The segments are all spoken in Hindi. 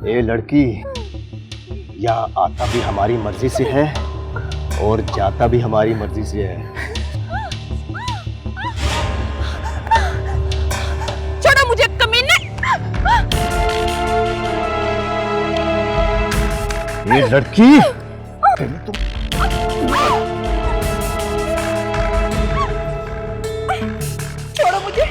ए लड़की, यहाँ आता भी हमारी मर्जी से है और जाता भी हमारी मर्जी से है। छोड़ो मुझे कमीने! ये लड़की छोड़ो मुझे!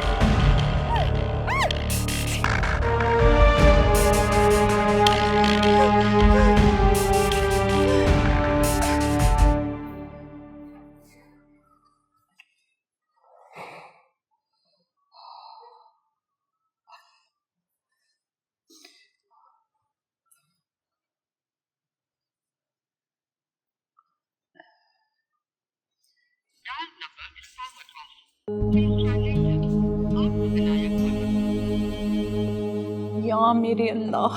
या मेरे अल्लाह,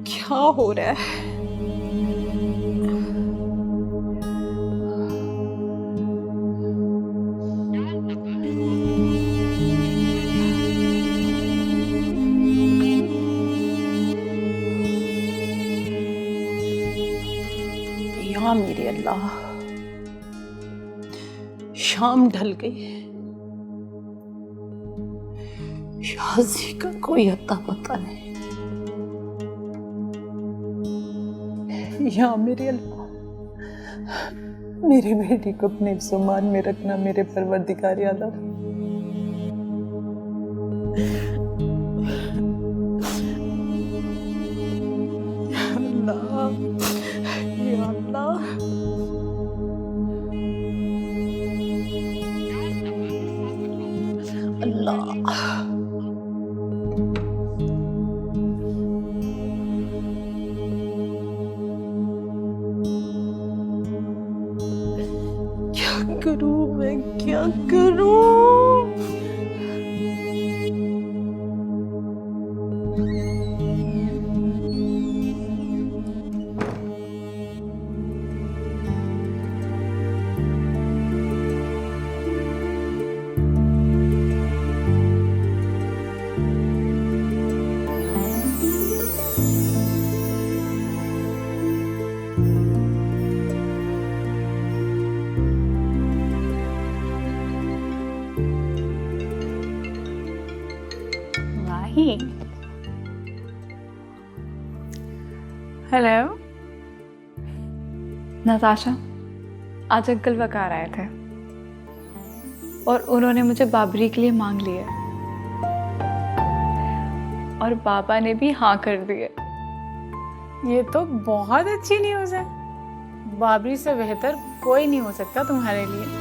क्या हो रहा है? या मेरे अल्लाह, शाम ढल गई, शादी का कोई अता पता नहीं। या मेरे अल्लाह, मेरी बेटी को अपने जुबान में रखना मेरे परवरदिगार आलम। अल्लाह, या अल्लाह, अल्लाह। क्या करूं मैं, क्या करूं? हेलो नताशा, आज अंकल वकार आए थे और उन्होंने मुझे बाबरी के लिए मांग लिया और बाबा ने भी हाँ कर दिया। ये तो बहुत अच्छी न्यूज़ है। बाबरी से बेहतर कोई नहीं हो सकता तुम्हारे लिए।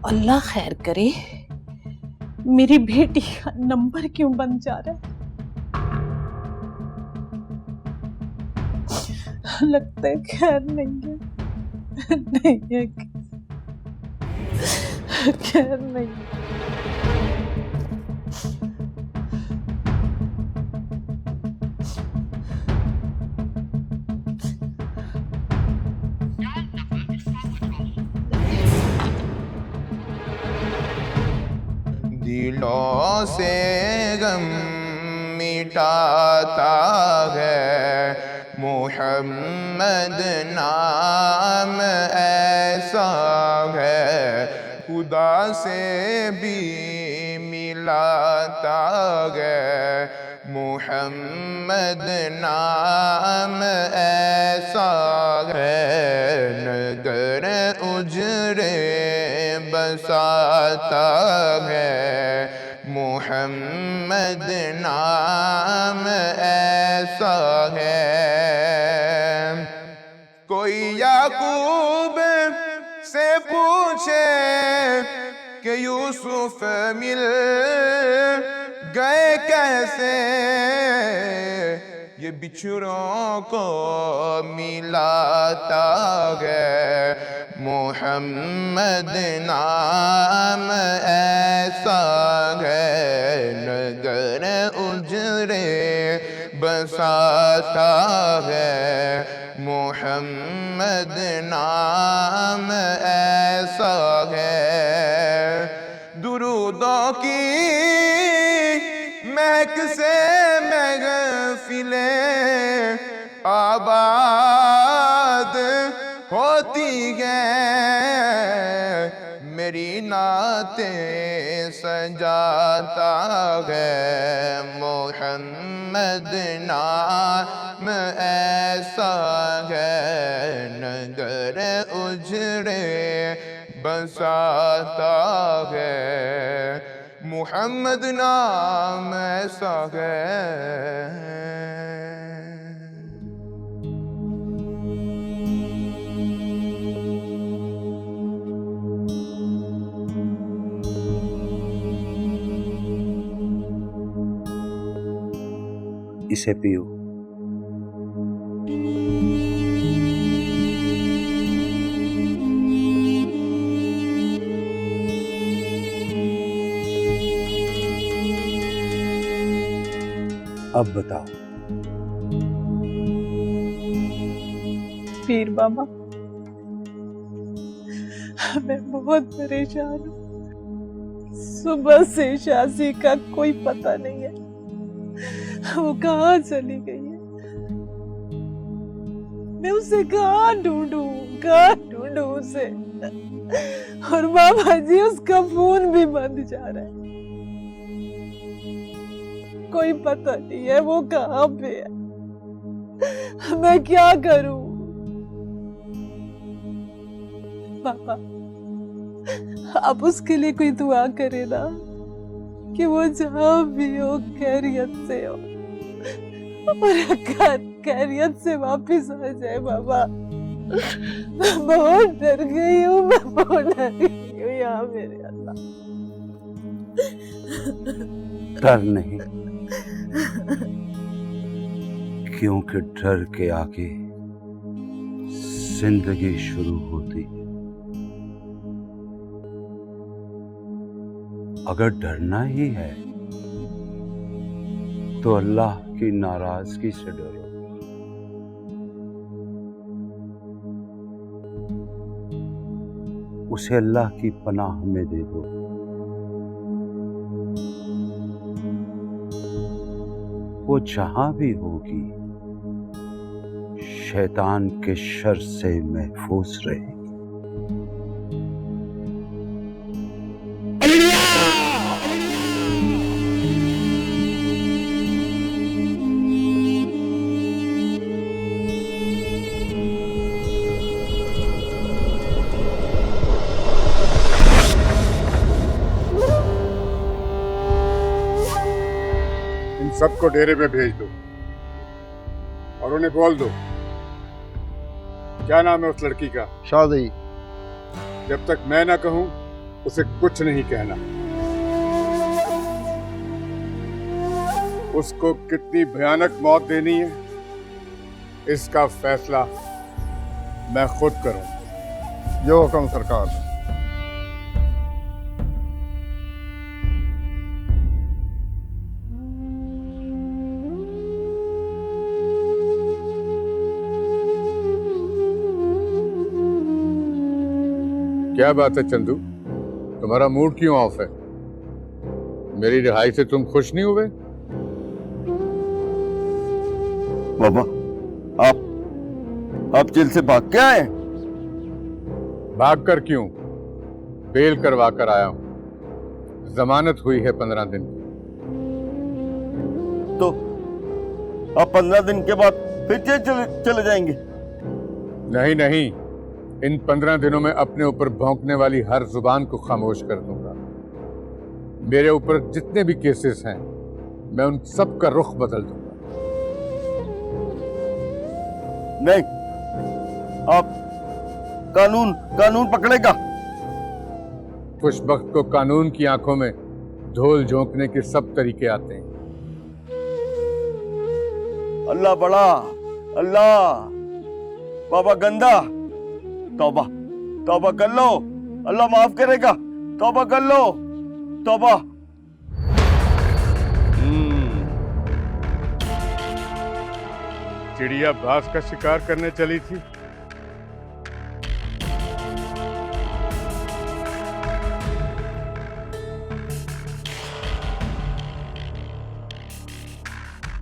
अल्लाह खैर करे, मेरी बेटी का नंबर क्यों बंद जा रहा है? लगता है खैर नहीं है, नहीं है, खैर नहीं। दिलों से गम मिटाता है। मोहम्मद नाम ऐसा है, खुदा से भी मिलाता है। मोहम्मद नाम ऐसा है, नगर उजरे बसाता है। मोहम्मद नाम ऐसा है। कोई याकूब से पूछे कि यूसुफ मिल गए कैसे, ये बिछड़ों को मिलाता है। मोहम्मद नाम ऐसा है, नगर उजरे बसाता है। मोहम्मद नाम ऐसा है। दुरूदों की महक से महफिलें आबाद होती हैं। मेरी नातें सजाता है। मोहम्मद नाम ऐसा है, नगर उजरे बसाता है। मोहम्मद नाम ऐसा है। इसे पियो। अब बताओ। पीर बाबा, मैं बहुत परेशान हूँ। सुबह से शाजी का कोई पता नहीं है, वो कहाँ चली गई है। मैं उसे कहाँ ढूंढूं उसे। और बाबा जी, उसका फोन भी बंद जा रहा है, कोई पता नहीं है वो कहाँ पे है। मैं क्या करूं? पापा, आप उसके लिए कोई दुआ करे ना, कि वो जहाँ भी हो खैरियत से हो और खैरियत से वापस आ जाए। बाबा, मैं बहुत डर गई हूँ, मैं बहुत डर गई हूँ यहाँ मेरे अल्लाह। डर नहीं, क्योंकि डर के आगे जिंदगी शुरू होती है। अगर डरना ही है तो अल्लाह की नाराजगी से डरो। उसे अल्लाह की पनाह में दे दो। वो जहां भी होगी शैतान के शर से महफूज रहेगी। सबको डेरे में भेज दो और उन्हें बोल दो, क्या नाम है उस लड़की का? शादी। जब तक मैं ना कहूं उसे कुछ नहीं कहना। उसको कितनी भयानक मौत देनी है इसका फैसला मैं खुद करूं। जो हुक्म सरकार। क्या बात है चंदू, तुम्हारा मूड क्यों ऑफ है? मेरी रिहाई से तुम खुश नहीं हुए? बाबा, आप जेल से भाग के आए? भाग कर क्यों, बेल करवा कर आया हूं। जमानत हुई है 15 दिन की। तो आप 15 दिन के बाद फिर जेल चले जाएंगे? नहीं नहीं, इन 15 दिनों में अपने ऊपर भौंकने वाली हर जुबान को खामोश कर दूंगा। मेरे ऊपर जितने भी केसेस हैं मैं उन सब का रुख बदल दूंगा। नहीं, आप कानून पकड़ेगा। खुशबख्त को कानून की आंखों में धूल झोंकने के सब तरीके आते हैं। अल्लाह बड़ा, अल्लाह। बाबा गंदा, तौबा तौबा कर लो, अल्लाह माफ करेगा। तौबा कर लो, तौबा। चिड़िया बाज का शिकार करने चली थी,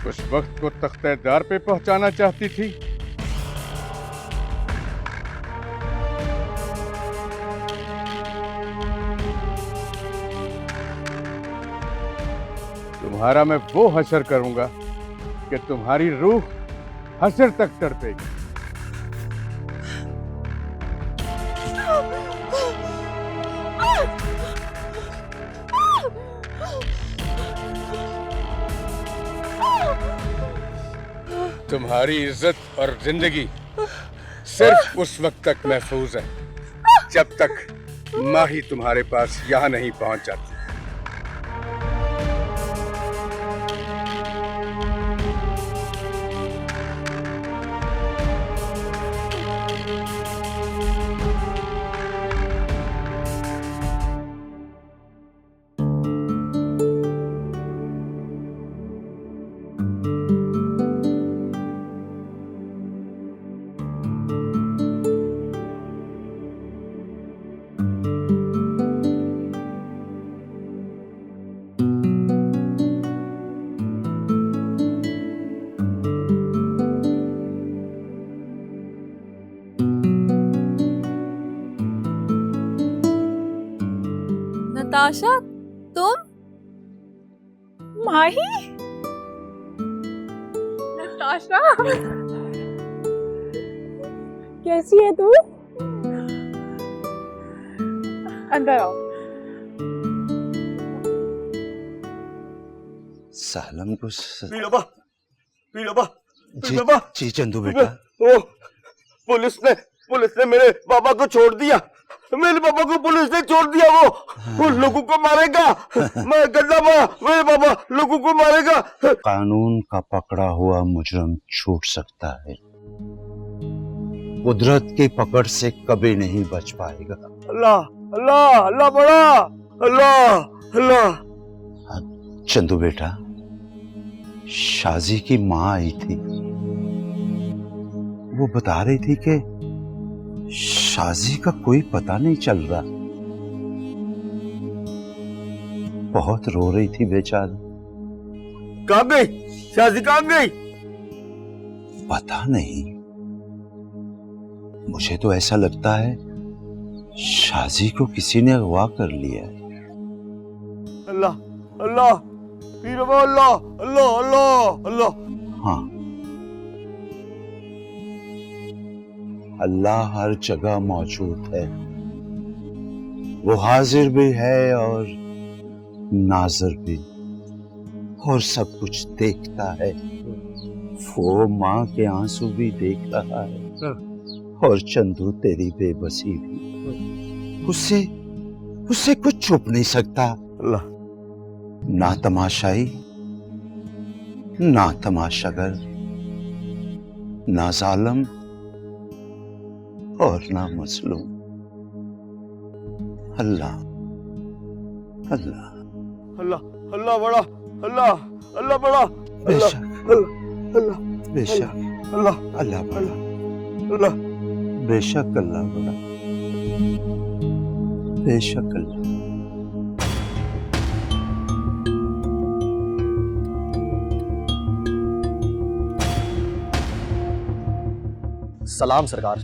उस वक्त को तख्तेदार पे पहुंचाना चाहती थी। तुम्हारा मैं वो हशर करूंगा कि तुम्हारी रूह हशर तक तड़पेगी। तुम्हारी इज्जत और जिंदगी सिर्फ उस वक्त तक महफूज है जब तक माही तुम्हारे पास यहाँ नहीं पहुंच जाती। नताशा, तुम? माही, नताशा, कैसी है तू? अंदर आओ। सालम को पीड़ोबा, जी चंदू बेटा। ओ, पुलिस ने मेरे बाबा को छोड़ दिया। मेरे बाबा को पुलिस ने छोड़ दिया। वो लोगों को मारेगा। मैं गंदा मेरे बाबा लोगों को मारेगा। कानून का पकड़ा हुआ मुजरम छूट सकता है, कुदरत की पकड़ से कभी नहीं बच पाएगा। अल्लाह अल्लाह अल्लाह बड़ा, अल्लाह अल्लाह। चंदू बेटा, शाजी की माँ आई थी, वो बता रही थी कि शाजी का कोई पता नहीं चल रहा। बहुत रो रही थी बेचारी। कहाँ गई शाजी, कहाँ गई? पता नहीं, मुझे तो ऐसा लगता है शाजी को किसी ने अगवा कर लिया है। अल्लाह अल्लाह, पीर बाबा, अल्लाह अल्लाह अल्लाह अल्लाह। हाँ, अल्लाह हर जगह मौजूद है। वो हाजिर भी है और नाज़िर भी, और सब कुछ देखता है। वो माँ के आंसू भी देख रहा है और चंदू तेरी बेबसी भी। उससे कुछ छुप नहीं सकता। अल्लाह, ना तमाशाई, ना तमाशागर, ना जालिम और ना मजलूम। अल्लाह अल्लाह अल्लाह अल्लाह बड़ा, अल्लाह अल्लाह बड़ा, बेशक अल्लाह बेशक अल्लाह अल्लाह बड़ा, अल्लाह बेशक अल्लाह बड़ा, बेशक अल्लाह। सलाम सरकार।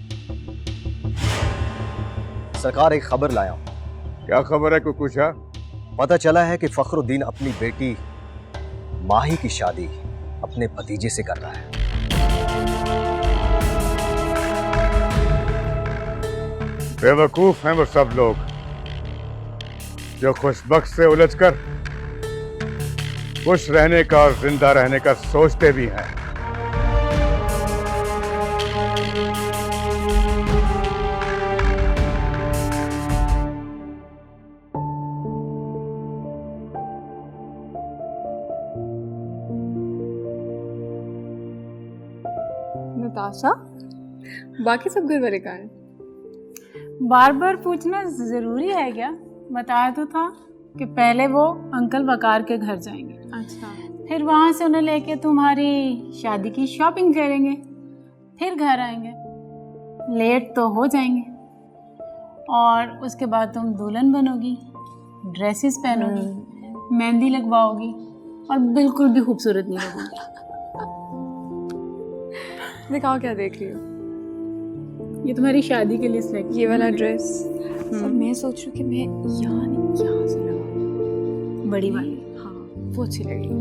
सरकार एक खबर लाया हूं। क्या खबर है कुकुशा? पता चला है कि फखरुद्दीन अपनी बेटी माही की शादी अपने भतीजे से कर रहा है। बेवकूफ हैं वो सब लोग जो खुशबख्त से उलझकर खुश रहने का और जिंदा रहने का सोचते भी हैं। नताशा, बाकी सब घर वाले कहाँ हैं? बार बार पूछना जरूरी है क्या? बताया तो था कि पहले वो अंकल वकार के घर जाएंगे, अच्छा, फिर वहाँ से उन्हें लेके तुम्हारी शादी की शॉपिंग करेंगे, फिर घर आएंगे। लेट तो हो जाएंगे और उसके बाद तुम दुल्हन बनोगी, ड्रेसेस पहनोगी, मेहंदी लगवाओगी और बिल्कुल भी खूबसूरत नहीं लगोगी। दिखाओ क्या देख रही हो? ये तुम्हारी शादी के लिए सिलेक्ट ये वाला ड्रेस। अब मैं सोच रही हूँ कि मैं यहाँ नहीं, यहाँ से लगाऊँ, बड़ी वाली। हाँ वो अच्छी लगेगी।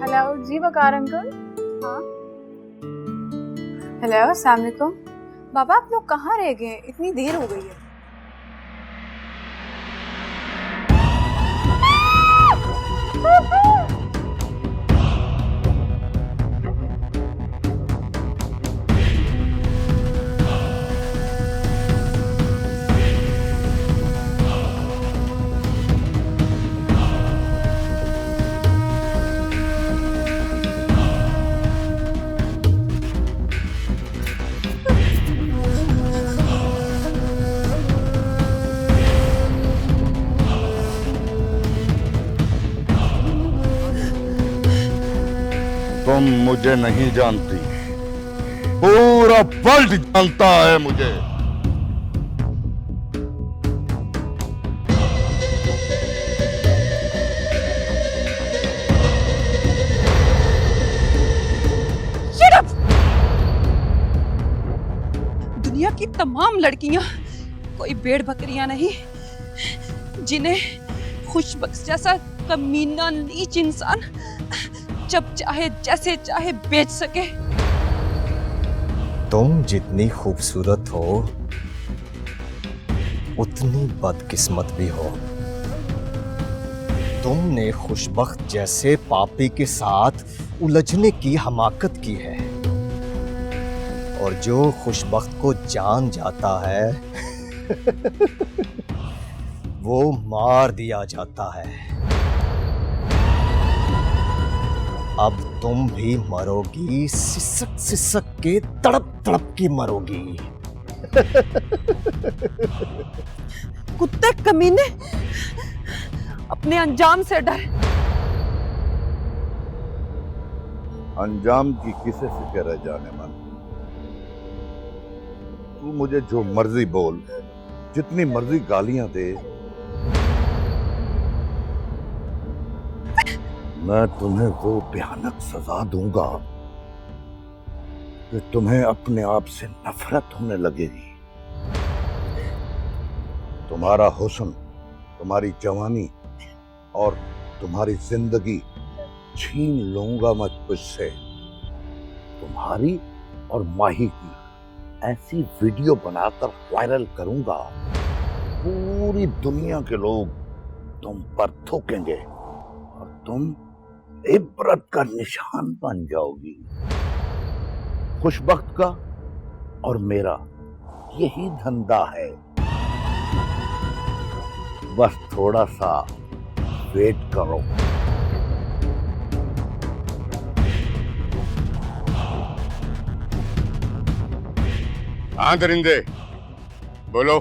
हेलो जी वकार अंकल। हाँ हेलो, अस्सलाम वालेकुम। बाबा आप लोग कहाँ रह गए? इतनी देर हो गई है। तुम मुझे नहीं जानती, पूरा वर्ल्ड जानता है मुझे। दुनिया की तमाम लड़कियां कोई भेड़ बकरियां नहीं जिन्हें खुशबख्त जैसा कमीना नीच इंसान जब चाहे जैसे चाहे बेच सके। तुम जितनी खूबसूरत हो उतनी बदकिस्मत भी हो। तुमने खुशबख्त जैसे पापी के साथ उलझने की हमाकत की है और जो खुशबख्त को जान जाता है वो मार दिया जाता है। अब तुम भी मरोगी, सिसक सिसक के तड़प तड़प के मरोगी। कुत्ते कमीने, अपने अंजाम से डर। अंजाम की किसे फिक्र है जाने मन। तू मुझे जो मर्जी बोल, जितनी मर्जी गालियां दे, मैं तुम्हें वो भयानक सजा दूंगा कि तुम्हें अपने आप से नफरत होने लगेगी। तुम्हारा हुस्न, तुम्हारी जवानी और तुम्हारी जिंदगी छीन लूंगा मैं तुझसे। तुम्हारी और माही की ऐसी वीडियो बनाकर वायरल करूंगा, पूरी दुनिया के लोग तुम पर थूकेंगे और तुम इबरत का निशान बन जाओगी। खुशबख्त का और मेरा यही धंधा है। बस थोड़ा सा वेट करो। हाँ दरिंदे, बोलो।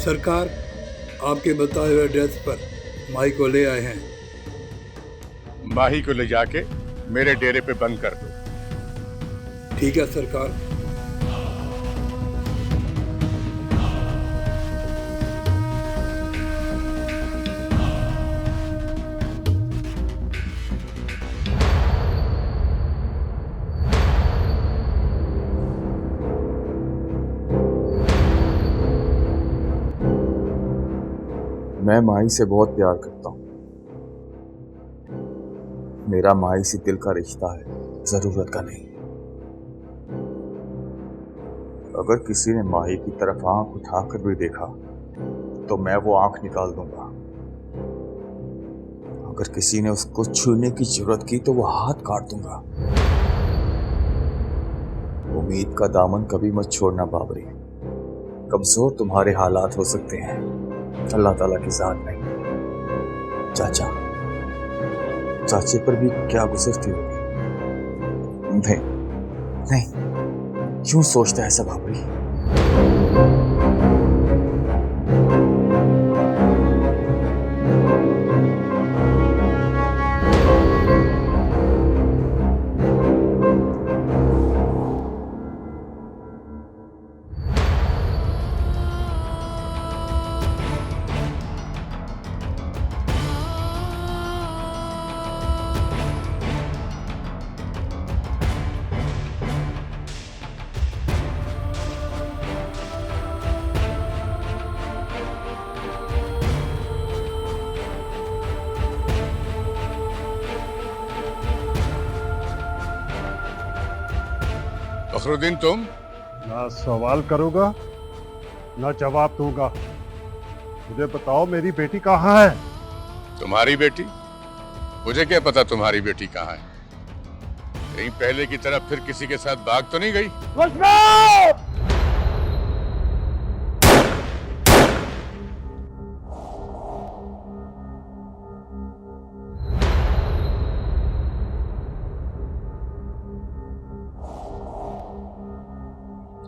सरकार, आपके बताए हुए एड्रेस पर माही को ले आए हैं। माही को ले जाके मेरे डेरे पे बंद कर दो। ठीक है सरकार। मैं माही से बहुत प्यार करता हूँ। मेरा माही से दिल का रिश्ता है, जरूरत का नहीं। अगर किसी ने माही की तरफ आंख उठाकर भी देखा तो मैं वो आंख निकाल दूंगा। अगर किसी ने उसको छूने की जरूरत की तो वो हाथ काट दूंगा। उम्मीद का दामन कभी मत छोड़ना बाबरी। कमजोर तुम्हारे हालात हो सकते हैं, अल्लाह ताला की जात नहीं। चाचे पर भी क्या गुजरती होगी। नहीं नहीं, क्यों सोचता है ऐसा बाबरी? फखरुद्दीन, तुम ना सवाल करूंगा ना जवाब दूंगा। मुझे बताओ मेरी बेटी कहाँ है? तुम्हारी बेटी? मुझे क्या पता तुम्हारी बेटी कहाँ है। कहीं पहले की तरफ फिर किसी के साथ भाग तो नहीं गई?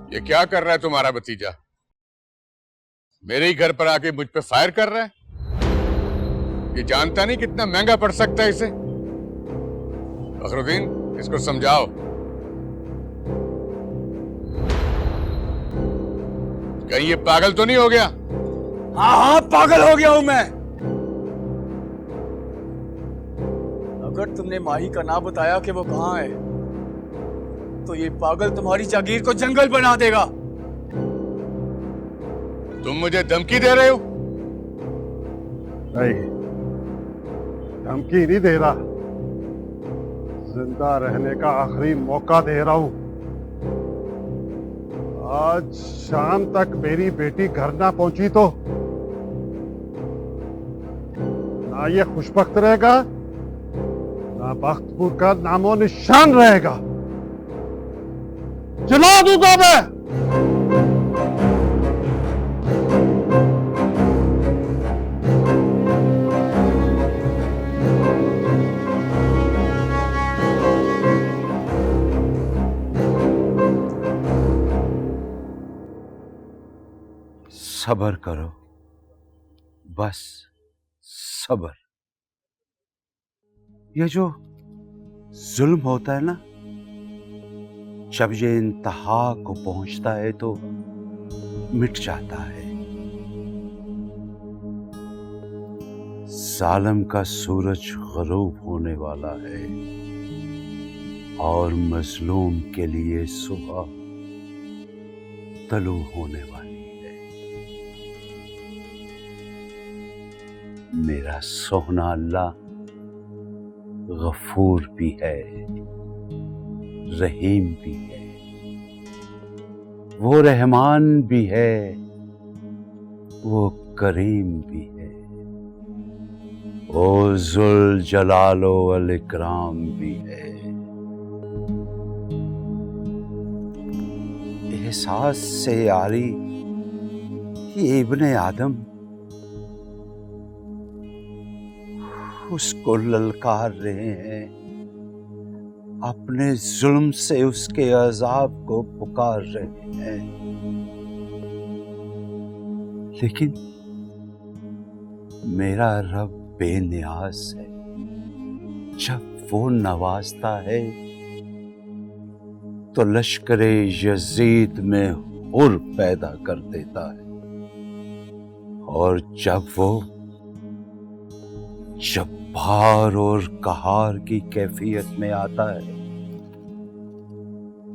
ये क्या कर रहा है तुम्हारा भतीजा? मेरे ही घर पर आके मुझ पे फायर कर रहा है। ये जानता नहीं कितना महंगा पड़ सकता है इसे। फखरुद्दीन, इसको समझाओ। कहीं ये पागल तो नहीं हो गया? हाँ, पागल हो गया हूं मैं। अगर तुमने माही का ना बताया कि वो कहाँ है तो ये पागल तुम्हारी जागीर को जंगल बना देगा। तुम मुझे धमकी दे रहे हो? नहीं, धमकी नहीं दे रहा, जिंदा रहने का आखिरी मौका दे रहा हूं। आज शाम तक मेरी बेटी घर ना पहुंची तो ना ये खुशबख्त रहेगा ना बख्तपुर का नामो निशान रहेगा। चला दूंगा मैं। सब्र करो, बस सब्र। ये जो जुल्म होता है ना, जब ये इंतहा को पहुंचता है तो मिट जाता है। जालिम का सूरज ग़ुरूब होने वाला है और मजलूम के लिए सुबह तलू होने वाली है। मेरा सोहना अल्लाह गफूर भी है, रहीम भी है, वो रहमान भी है, वो करीम भी है, वो जुल जलालो वल इकराम भी है। एहसास से यारी ये इब्ने आदम उसको ललकार रहे हैं, अपने जुल्म से उसके अजाब को पुकार रहे हैं। लेकिन मेरा रब बेनियाज है। जब वो नवाजता है तो लश्करे यजीद में हुर पैदा कर देता है, और जब वो जब्बार और कहार की कैफियत में आता है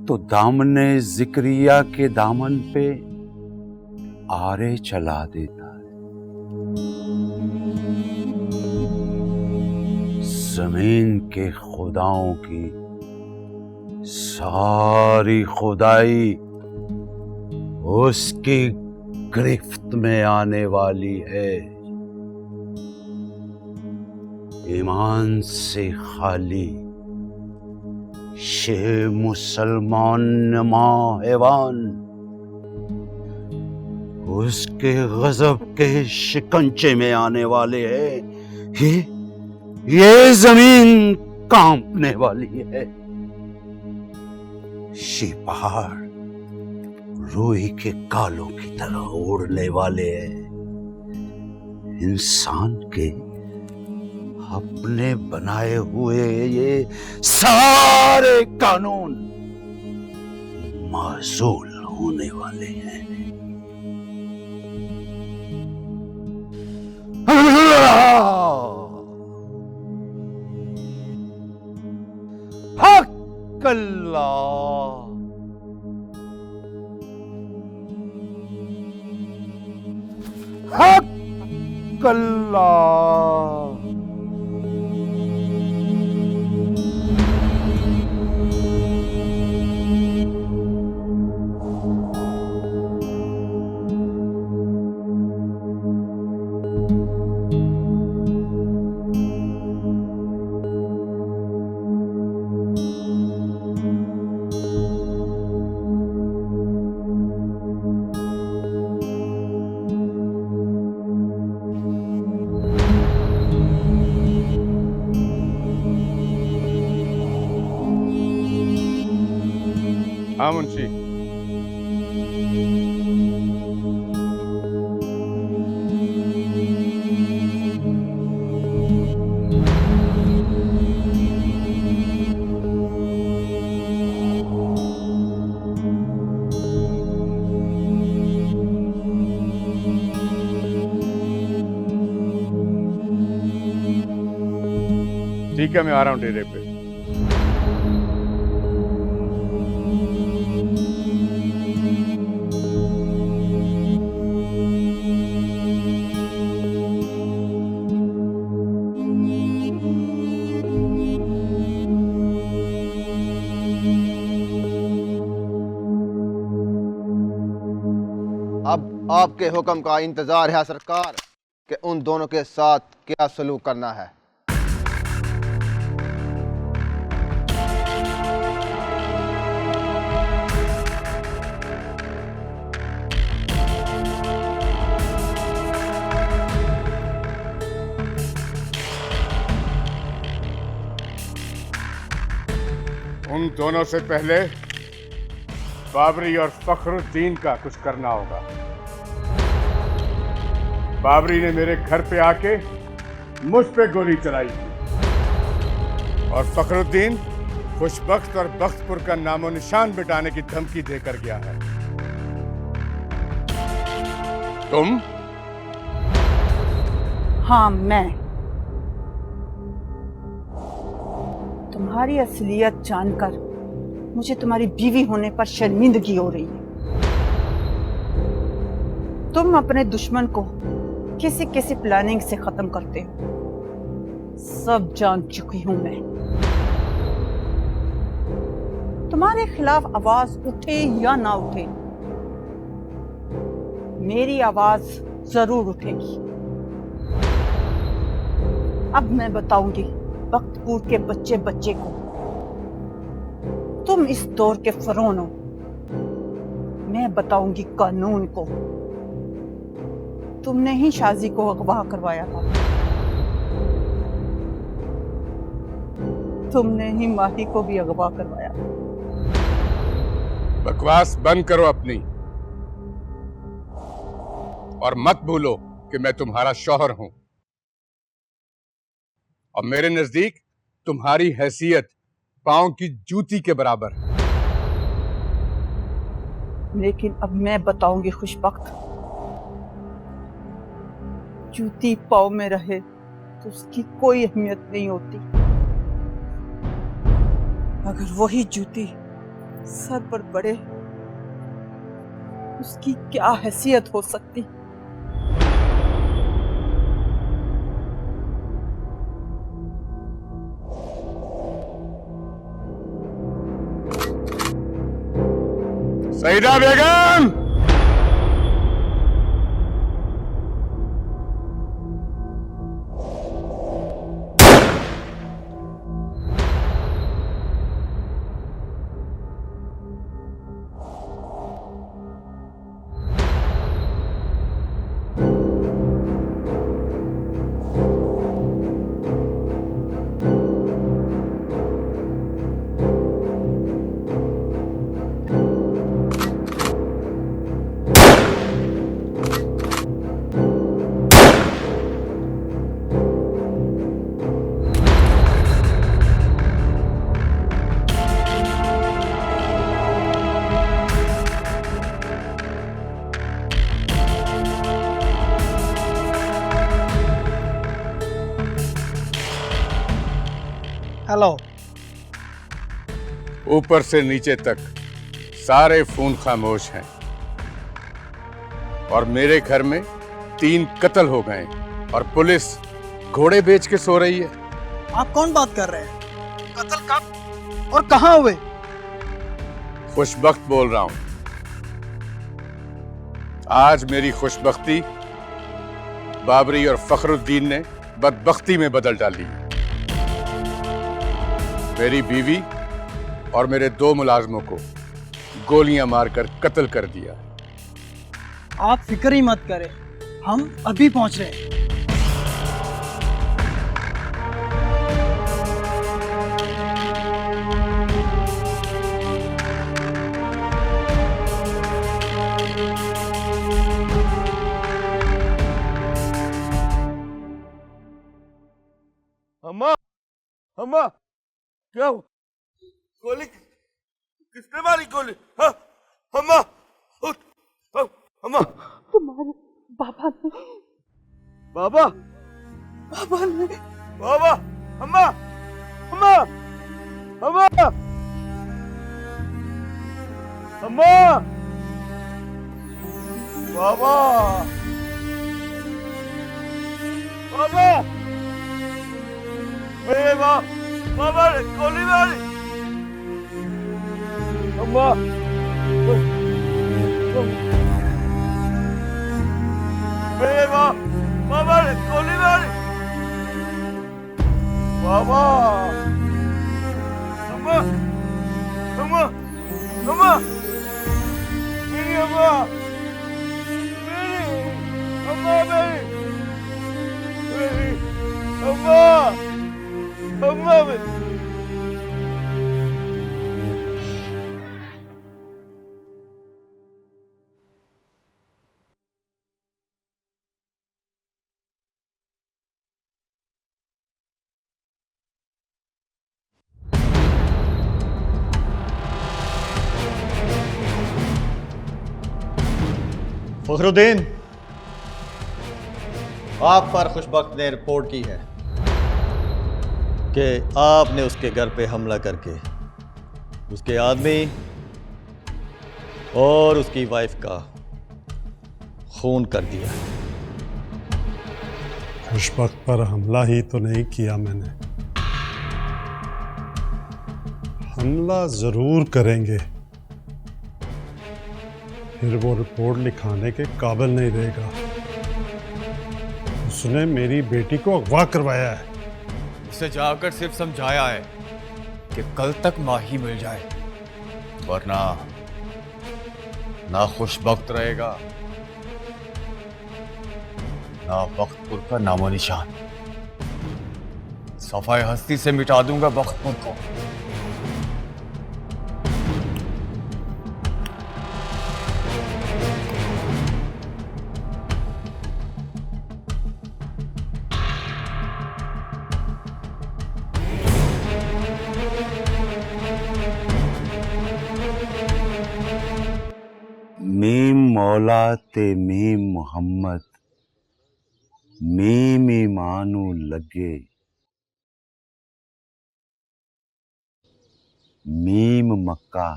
तो दामने जिक्रिया के दामन पे आरे चला देता है। जमीन के खुदाओं की सारी खुदाई उसकी गिरफ्त में आने वाली है। ईमान से खाली शे मुसलमान नमा हैवान उसके गजब के शिकंजे में आने वाले हैं। ये जमीन कांपने वाली है। ये पहाड़ रूई के कालों की तरह उड़ने वाले हैं। इंसान के अपने बनाए हुए ये सारे कानून मासूल होने वाले हैं। हक अल्लाह, हक अल्लाह। हाँ मुंशी। ठीक है, मैं आ रहा हूँ डेरे पे। अब आपके हुक्म का इंतजार है सरकार कि उन दोनों के साथ क्या सलूक करना है। उन दोनों से पहले बाबरी और फखरुद्दीन का कुछ करना होगा। बाबरी ने मेरे घर पे आके मुझ पे गोली चलाई थी और फखरुद्दीन खुशबख्त और बख्तपुर का नामो निशान मिटाने की धमकी देकर गया है। तुम? हाँ, मैं। तुम्हारी असलियत जानकर मुझे तुम्हारी बीवी होने पर शर्मिंदगी हो रही है। तुम अपने दुश्मन को किसी किसी प्लानिंग से खत्म करते हो, सब जान चुकी हूं मैं। तुम्हारे खिलाफ आवाज उठे या ना उठे, मेरी आवाज जरूर उठेगी। अब मैं बताऊंगी बख्तपुर के बच्चे बच्चे को तुम इस दौर के फरौन हो। मैं बताऊंगी कानून को तुमने ही शाजी को अगवा करवाया था, तुमने ही माही को भी अगवा करवाया। बकवास बंद करो अपनी, और मत भूलो कि मैं तुम्हारा शौहर हूं और मेरे नजदीक तुम्हारी हैसियत पांव की जूती के बराबर है। लेकिन अब मैं बताऊंगी खुशबख्त, जूती पाँव में रहे तो उसकी कोई अहमियत नहीं होती, अगर वही जूती सर पर पड़े उसकी क्या हैसियत हो सकती। सईदा बेगम! हेलो। ऊपर से नीचे तक सारे फोन खामोश हैं और मेरे घर में 3 कत्ल हो गए और पुलिस घोड़े बेच के सो रही है। आप कौन बात कर रहे हैं? कत्ल कब और कहाँ हुए? खुशबख्त बोल रहा हूं। आज मेरी खुशबख्ती बाबरी और फखरुद्दीन ने बदबख्ती में बदल डाली। मेरी बीवी और मेरे 2 मुलाजमों को गोलियां मारकर कत्ल कर दिया। आप फिक्र ही मत करें, हम अभी पहुंच रहे हैं। अम्मा, अम्मा, क्या हुआ? गोली किसने मारी गोली? हाँ, अम्मा, अम्मा, तुम्हारे बाबा ने। बाबा, बाबा ने। बाबा, अम्मा, अम्मा, अम्मा, अम्मा, बाबा, बाबा, मेरे बाबा ने गोली मारी। अम्मा, मेरे बाबा ने गोली मारी। बाबा, अम्मा, अम्मा, अम्मा, मेरी अम्मा, मेरी अम्मा, मेरी अम्मा, अम्मा मेरी। फखरुद्दीन, आप पर खुशबख्त ने रिपोर्ट की है कि आपने उसके घर पे हमला करके उसके आदमी और उसकी वाइफ का खून कर दिया। खुशबख्त पर हमला ही तो नहीं किया मैंने। हमला जरूर करेंगे, फिर वो रिपोर्ट लिखाने के काबिल नहीं रहेगा। उसने मेरी बेटी को अगवा करवाया है। उसे जाकर सिर्फ समझाया है कि कल तक माही मिल जाए, वरना ना खुशबख्त रहेगा ना बख्तपुर का नामो निशान। सफाई हस्ती से मिटा दूंगा बख्तपुर को। औलाते मीम मोहम्मद मीम ईमानू लगे मीम मक्का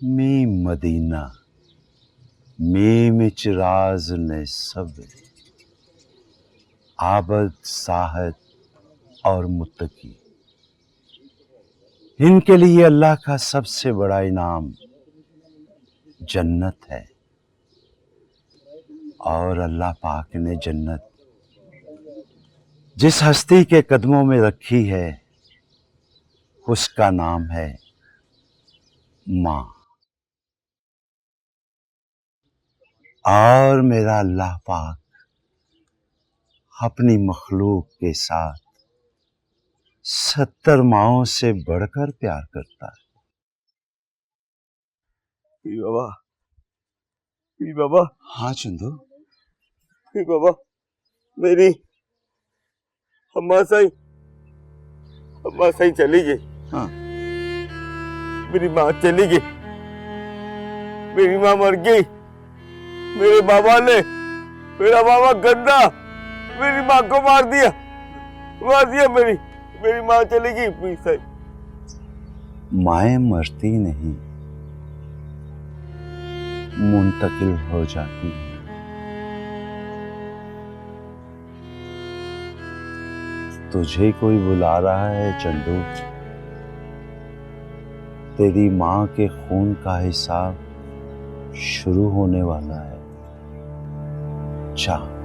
मीम मदीना मीम चिराज ने सब आबद साहद और मुत्तकी। इनके लिए अल्लाह का सबसे बड़ा इनाम जन्नत है और अल्लाह पाक ने जन्नत जिस हस्ती के कदमों में रखी है उसका नाम है माँ। और मेरा अल्लाह पाक अपनी मखलूक के साथ 70 माओं से बढ़कर प्यार करता है। बाबा, बाबा। हाँ चंदू। बाबा, मेरी अम्मा साईं चली गई। हाँ। मेरी माँ चली गई, मेरी माँ मर गई। मेरे बाबा ने, मेरा बाबा गंदा मेरी माँ को मार दिया मेरी माँ चली गई। प्लीज साईं। माएं मरती नहीं, मुंतकिल हो जाती हैं। तुझे कोई बुला रहा है चंदू। तेरी माँ के खून का हिसाब शुरू होने वाला है। जा।